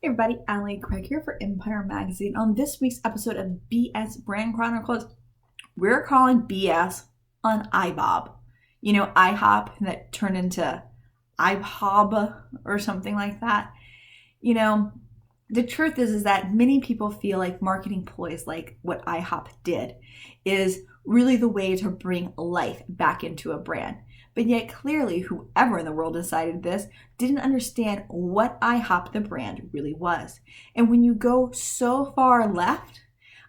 Hey everybody, Allie Craig here for EmpiHER Magazine. On this week's episode of BS Brand Chronicles, we're calling BS on IBOB. You know, IHOP that turned into IhoB or something like that. You know, the truth is that many people feel like marketing ploys like what IHOP did is really the way to bring life back into a brand. But yet clearly whoever in the world decided this didn't understand what IHOP the brand really was. And when you go so far left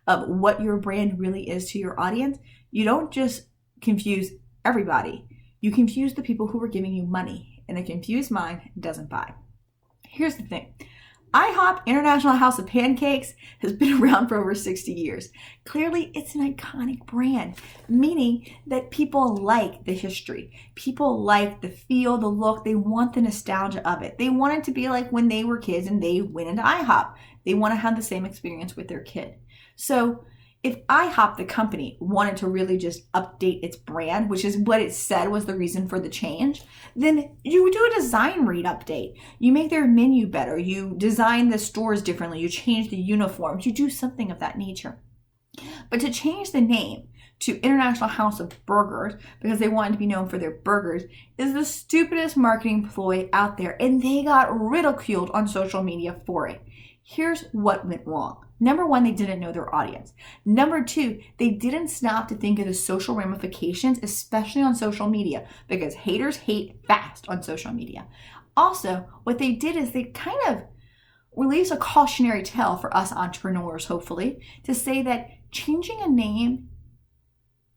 of what your brand really is to your audience, you don't just confuse everybody. You confuse the people who are giving you money, and a confused mind doesn't buy. Here's the thing. IHOP, International House of Pancakes, has been around for over 60 years. Clearly, it's an iconic brand, meaning that people like the history. People like the feel, the look. They want the nostalgia of it. They want it to be like when they were kids and they went into IHOP. They want to have the same experience with their kid. So if IHOP, the company, wanted to really just update its brand, which is what it said was the reason for the change, then you do a design read update. You make their menu better. You design the stores differently. You change the uniforms. You do something of that nature. But to change the name to International House of Burgers, because they wanted to be known for their burgers, is the stupidest marketing ploy out there. And they got ridiculed on social media for it. Here's what went wrong. Number one, they didn't know their audience. Number two, they didn't stop to think of the social ramifications, especially on social media, because haters hate fast on social media. Also, what they did is they kind of released a cautionary tale for us entrepreneurs, hopefully, to say that changing a name,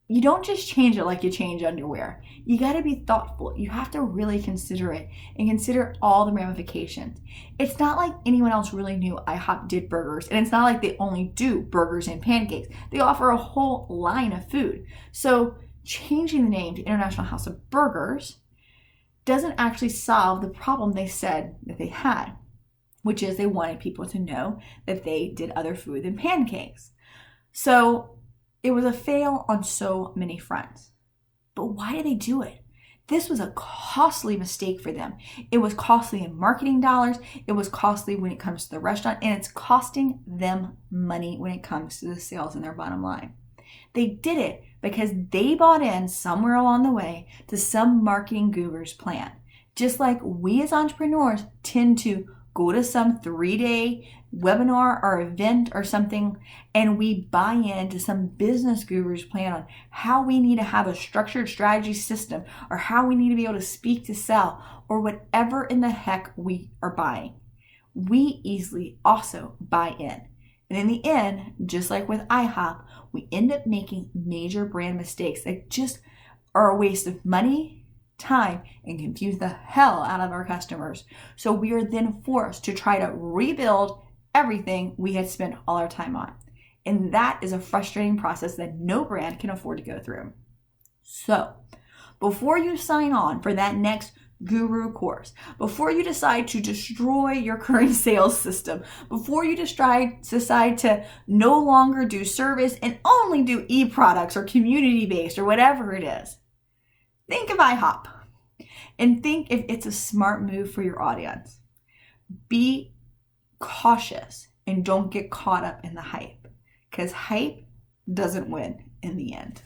you don't just change it like you change underwear. You got to be thoughtful. You have to really consider it and consider all the ramifications. It's not like anyone else really knew IHOP did burgers, and it's not like they only do burgers and pancakes. They offer a whole line of food. So changing the name to International House of Burgers doesn't actually solve the problem they said that they had, which is they wanted people to know that they did other food than pancakes. So it was a fail on so many fronts. But why did they do it? This was a costly mistake for them. It was costly in marketing dollars. It was costly when it comes to the restaurant, and it's costing them money when it comes to the sales and their bottom line. They did it because they bought in somewhere along the way to some marketing guru's plan. Just like we as entrepreneurs tend to go to some 3-day webinar or event or something, and we buy into some business guru's plan on how we need to have a structured strategy system, or how we need to be able to speak to sell, or whatever in the heck we are buying. We easily also buy in. And in the end, just like with IHOP, we end up making major brand mistakes that just are a waste of money, time, and confuse the hell out of our customers. So we are then forced to try to rebuild everything we had spent all our time on. And that is a frustrating process that no brand can afford to go through. So before you sign on for that next guru course, before you decide to destroy your current sales system, before you decide to no longer do service and only do e-products or community-based or whatever it is, think of IHOP and think if it's a smart move for your audience. Be cautious and don't get caught up in the hype, because hype doesn't win in the end.